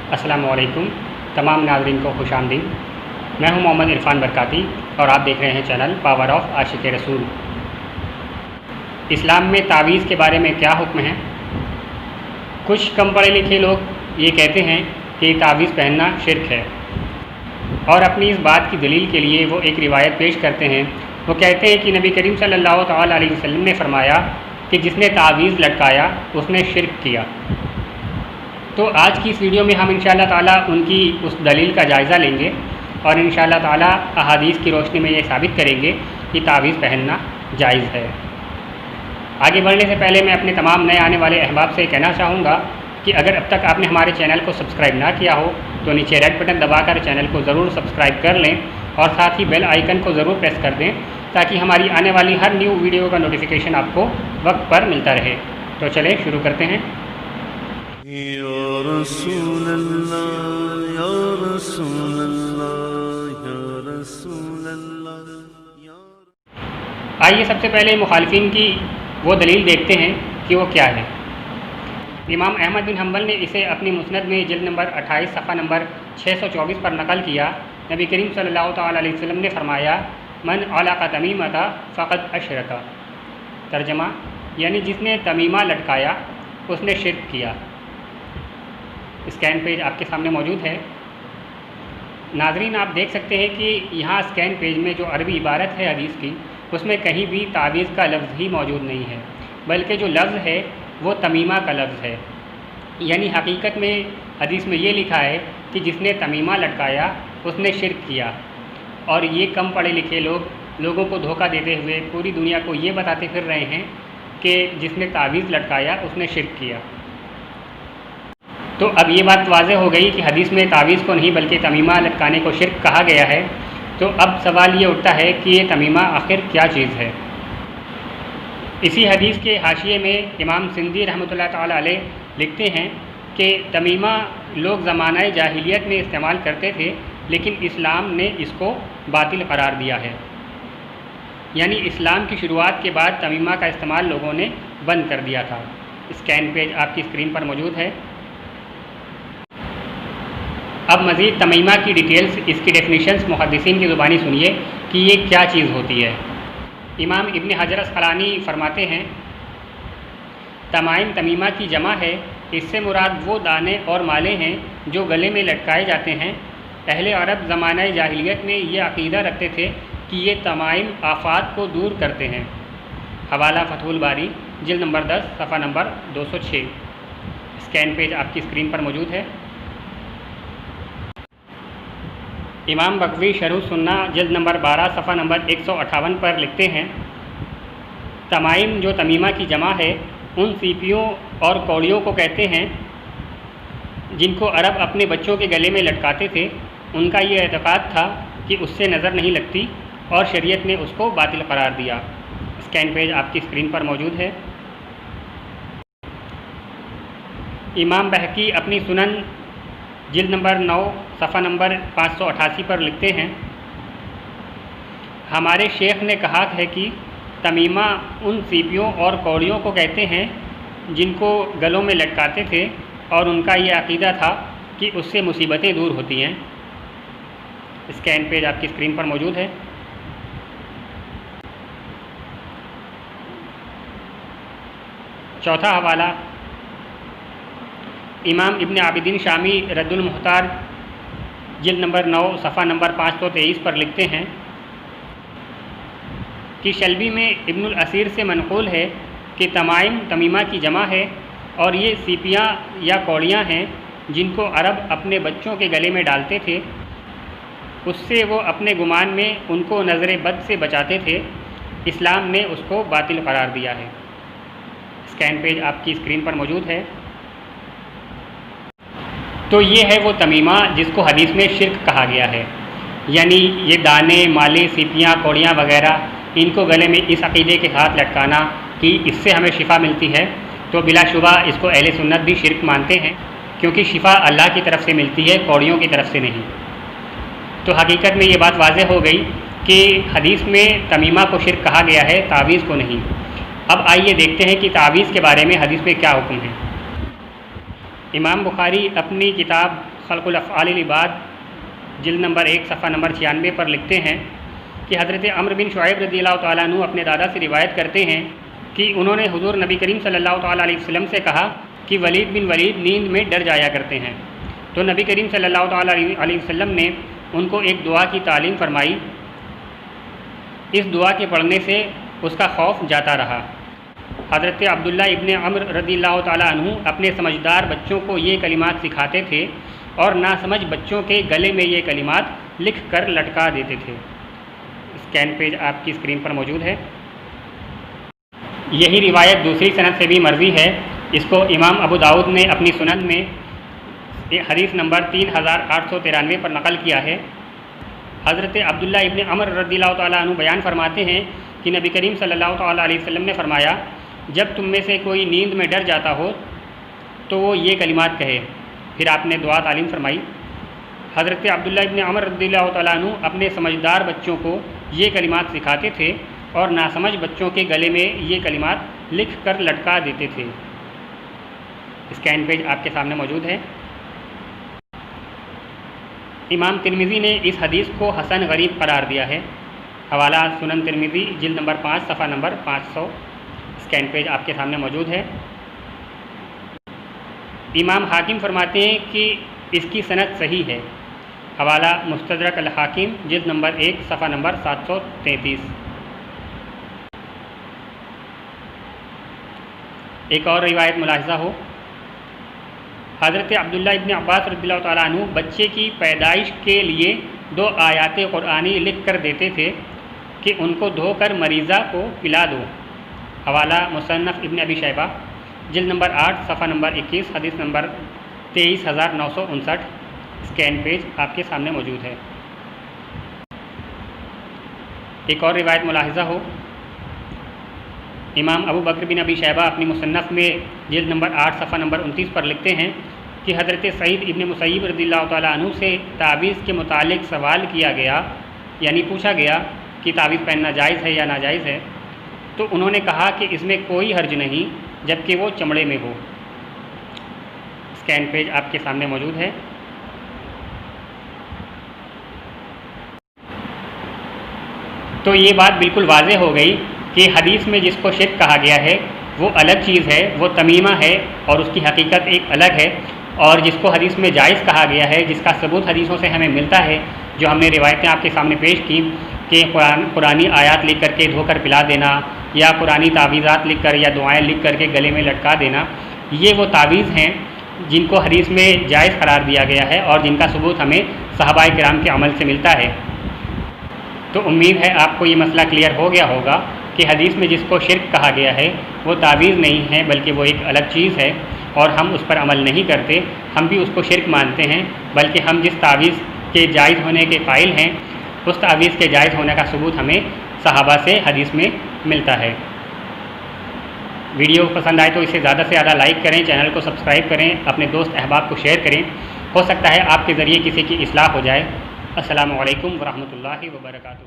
السلام علیکم تمام ناظرین کو خوش آمدید۔ میں ہوں محمد عرفان برکاتی اور آپ دیکھ رہے ہیں چینل پاور آف عاشق رسول۔ اسلام میں تعویذ کے بارے میں کیا حکم ہے؟ کچھ کم پڑھے لکھے لوگ یہ کہتے ہیں کہ تعویذ پہننا شرک ہے، اور اپنی اس بات کی دلیل کے لیے وہ ایک روایت پیش کرتے ہیں۔ وہ کہتے ہیں کہ نبی کریم صلی اللہ تعالیٰ علیہ وسلم نے فرمایا کہ جس نے تعویذ لٹکایا اس نے شرک کیا۔ تو آج کی اس ویڈیو میں ہم انشاءاللہ تعالیٰ ان کی اس دلیل کا جائزہ لیں گے اور انشاءاللہ تعالیٰ احادیث کی روشنی میں یہ ثابت کریں گے کہ تعویذ پہننا جائز ہے۔ آگے بڑھنے سے پہلے میں اپنے تمام نئے آنے والے احباب سے کہنا چاہوں گا کہ اگر اب تک آپ نے ہمارے چینل کو سبسکرائب نہ کیا ہو تو نیچے ریڈ بٹن دبا کر چینل کو ضرور سبسکرائب کر لیں اور ساتھ ہی بیل آئیکن کو ضرور پریس کر دیں تاکہ ہماری آنے والی ہر نیو ویڈیو کا نوٹیفیکیشن آپ کو وقت پر ملتا رہے۔ تو چلیں شروع کرتے ہیں۔ یا رسول اللہ یا رسول اللہ یا رسول اللہ۔ آئیے سب سے پہلے مخالفین کی وہ دلیل دیکھتے ہیں کہ وہ کیا ہے۔ امام احمد بن حنبل نے اسے اپنی مسند میں جلد نمبر 28 صفحہ نمبر 624 پر نقل کیا۔ نبی کریم صلی اللہ تعالیٰ علیہ وسلم نے فرمایا من علق تمیمۃ فقد اشرک۔ ترجمہ یعنی جس نے تمیمہ لٹکایا اس نے شرک کیا۔ اسکین پیج آپ کے سامنے موجود ہے۔ ناظرین آپ دیکھ سکتے ہیں کہ یہاں اسکین پیج میں جو عربی عبارت ہے حدیث کی اس میں کہیں بھی تعویذ کا لفظ ہی موجود نہیں ہے، بلکہ جو لفظ ہے وہ تمیمہ کا لفظ ہے۔ یعنی حقیقت میں حدیث میں یہ لکھا ہے کہ جس نے تمیمہ لٹکایا اس نے شرک کیا، اور یہ کم پڑھے لکھے لوگوں کو دھوکہ دیتے ہوئے پوری دنیا کو یہ بتاتے پھر رہے ہیں کہ جس نے تعویذ لٹکایا اس نے شرک کیا۔ تو اب یہ بات واضح ہو گئی کہ حدیث میں تعویذ کو نہیں بلکہ تمیمہ لٹکانے کو شرک کہا گیا ہے۔ تو اب سوال یہ اٹھتا ہے کہ یہ تمیمہ آخر کیا چیز ہے؟ اسی حدیث کے حاشیے میں امام سندھی رحمۃ اللہ تعالیٰ علیہ لکھتے ہیں کہ تمیمہ لوگ زمانہ جاہلیت میں استعمال کرتے تھے، لیکن اسلام نے اس کو باطل قرار دیا ہے۔ یعنی اسلام کی شروعات کے بعد تمیمہ کا استعمال لوگوں نے بند کر دیا تھا۔ اسکین پیج آپ کی اسکرین پر موجود ہے۔ اب مزید تمیمہ کی ڈیٹیلز، اس کی ڈیفینیشنز محدثین کی زبانی سنیے کہ یہ کیا چیز ہوتی ہے۔ امام ابن حجر اسقلانی فرماتے ہیں تمائم تمیمہ کی جمع ہے، اس سے مراد وہ دانے اور مالے ہیں جو گلے میں لٹکائے جاتے ہیں۔ اہل عرب زمانہ جاہلیت میں یہ عقیدہ رکھتے تھے کہ یہ تمائم آفات کو دور کرتے ہیں۔ حوالہ فتح الباری جلد نمبر 10 صفحہ نمبر 206۔ اسکین پیج آپ کی اسکرین پر موجود ہے۔ امام بغوی شرح سنہ جلد نمبر 12 صفحہ نمبر 158 پر لکھتے ہیں تمائم جو تمیمہ کی جمع ہے ان سیپیوں اور کوڑیوں کو کہتے ہیں جن کو عرب اپنے بچوں کے گلے میں لٹکاتے تھے۔ ان کا یہ اعتقاد تھا کہ اس سے نظر نہیں لگتی اور شریعت نے اس کو باطل قرار دیا۔ اسکین پیج آپ کی اسکرین پر موجود ہے۔ امام بہقی اپنی سنن جلد نمبر 9 صفحہ نمبر 588 پر لکھتے ہیں ہمارے شیخ نے کہا ہے کہ تمیمہ ان سیپیوں اور کوڑیوں کو کہتے ہیں جن کو گلوں میں لٹکاتے تھے، اور ان کا یہ عقیدہ تھا کہ اس سے مصیبتیں دور ہوتی ہیں۔ اسکین پیج آپ کی اسکرین پر موجود ہے۔ چوتھا حوالہ امام ابن عابدین شامی رد المختار جلد نمبر 9 صفحہ نمبر 523 پر لکھتے ہیں کہ شلبی میں ابن الاسیر سے منقول ہے کہ تمائم تمیمہ کی جمع ہے، اور یہ سیپیاں یا کوڑیاں ہیں جن کو عرب اپنے بچوں کے گلے میں ڈالتے تھے، اس سے وہ اپنے گمان میں ان کو نظر بد سے بچاتے تھے۔ اسلام نے اس کو باطل قرار دیا ہے۔ اسکین پیج آپ کی اسکرین پر موجود ہے۔ تو یہ ہے وہ تمیمہ جس کو حدیث میں شرک کہا گیا ہے، یعنی یہ دانے مالے سیپیاں کوڑیاں وغیرہ ان کو گلے میں اس عقیدے کے ساتھ لٹکانا کہ اس سے ہمیں شفا ملتی ہے، تو بلا شبہ اس کو اہل سنت بھی شرک مانتے ہیں، کیونکہ شفا اللہ کی طرف سے ملتی ہے، کوڑیوں کی طرف سے نہیں۔ تو حقیقت میں یہ بات واضح ہو گئی کہ حدیث میں تمیمہ کو شرک کہا گیا ہے، تعویذ کو نہیں۔ اب آئیے دیکھتے ہیں کہ تعویذ کے بارے میں حدیث میں کیا حکم ہے۔ امام بخاری اپنی کتاب خلق الافعال العباد جلد نمبر 1 صفحہ نمبر 96 پر لکھتے ہیں کہ حضرت عمرو بن شعیب رضی اللہ تعالیٰ عنہ اپنے دادا سے روایت کرتے ہیں کہ انہوں نے حضور نبی کریم صلی اللہ تعالیٰ علیہ وسلم سے کہا کہ ولید بن ولید نیند میں ڈر جایا کرتے ہیں، تو نبی کریم صلی اللہ تعالیٰ علیہ وسلم نے ان کو ایک دعا کی تعلیم فرمائی، اس دعا کے پڑھنے سے اس کا خوف جاتا رہا۔ حضرت عبداللہ ابن عمر رضی اللہ تعالیٰ عنہ اپنے سمجھدار بچوں کو یہ کلمات سکھاتے تھے اور ناسمجھ بچوں کے گلے میں یہ کلمات لکھ کر لٹکا دیتے تھے۔ اسکین پیج آپ کی اسکرین پر موجود ہے۔ یہی روایت دوسری سند سے بھی مروی ہے، اس کو امام ابو داؤد نے اپنی سنن میں حدیث نمبر 3893 پر نقل کیا ہے۔ حضرت عبداللہ ابن عمر رضی اللہ تعالیٰ عنہ بیان فرماتے ہیں کہ نبی کریم صلی اللہ تعالیٰ علیہ وسلم نے فرمایا، جب تم میں سے کوئی نیند میں ڈر جاتا ہو تو وہ یہ کلمات کہے، پھر آپ نے دعا تعلیم فرمائی۔ حضرت عبداللہ ابن عمر رضی اللہ تعالیٰ عنہ اپنے سمجھدار بچوں کو یہ کلمات سکھاتے تھے اور ناسمجھ بچوں کے گلے میں یہ کلمات لکھ کر لٹکا دیتے تھے۔ اسکین پیج آپ کے سامنے موجود ہے۔ امام ترمذی نے اس حدیث کو حسن غریب قرار دیا ہے، حوالہ سنن ترمذی جلد نمبر 5 صفحہ نمبر 500، اسکین پیج آپ کے سامنے موجود ہے۔ امام حاکم فرماتے ہیں کہ اس کی سند صحیح ہے، حوالہ مستدرک الحاکم جلد نمبر 1 صفحہ نمبر 733۔ ایک اور روایت ملاحظہ ہو، حضرت عبداللہ ابن عباس رضی اللہ تعالیٰ عنہ بچے کی پیدائش کے لیے 2 آیات قرآنی لکھ کر دیتے تھے کہ ان کو دھو کر مریضہ کو پلا دو، حوالہ مصنف ابن ابی شیبہ جلد نمبر 8 صفحہ نمبر 21، حدیث نمبر 23959، اسکین پیج آپ کے سامنے موجود ہے۔ ایک اور روایت ملاحظہ ہو، امام ابو بکر بن ابی شیبہ اپنی مصنف میں جلد نمبر 8 صفحہ نمبر 29 پر لکھتے ہیں کہ حضرت سعید ابن مسیب رضی اللہ تعالیٰ عنہ سے تعویذ کے متعلق سوال کیا گیا، یعنی پوچھا گیا کہ تعویذ پہننا جائز ہے یا ناجائز ہے، تو انہوں نے کہا کہ اس میں کوئی حرج نہیں جبکہ وہ چمڑے میں ہو۔ اسکین پیج آپ کے سامنے موجود ہے۔ تو یہ بات بالکل واضح ہو گئی کہ حدیث میں جس کو شرک کہا گیا ہے وہ الگ چیز ہے، وہ تمیمہ ہے اور اس کی حقیقت ایک الگ ہے، اور جس کو حدیث میں جائز کہا گیا ہے، جس کا ثبوت حدیثوں سے ہمیں ملتا ہے، جو ہم نے روایتیں آپ کے سامنے پیش کی کہ قرآنی آیات لکھ کر کے دھو کر پلا دینا، یا قرآنی تعویذات لکھ کر یا دعائیں لکھ کر کے گلے میں لٹکا دینا، یہ وہ تعویذ ہیں جن کو حدیث میں جائز قرار دیا گیا ہے اور جن کا ثبوت ہمیں صحابہ کرام کے عمل سے ملتا ہے۔ تو امید ہے آپ کو یہ مسئلہ کلیئر ہو گیا ہوگا کہ حدیث میں جس کو شرک کہا گیا ہے وہ تعویذ نہیں ہے بلکہ وہ ایک الگ چیز ہے، اور ہم اس پر عمل نہیں کرتے، ہم بھی اس کو شرک مانتے ہیں، بلکہ ہم جس تعویذ کے جائز ہونے کے قائل ہیں اس تعویذ کے جائز ہونے کا ثبوت ہمیں صحابہ سے حدیث میں ملتا ہے۔ ویڈیو پسند آئے تو اسے زیادہ سے زیادہ لائک کریں، چینل کو سبسکرائب کریں، اپنے دوست احباب کو شیئر کریں، ہو سکتا ہے آپ کے ذریعے کسی کی اصلاح ہو جائے۔ السلام علیکم ورحمۃ اللہ وبرکاتہ۔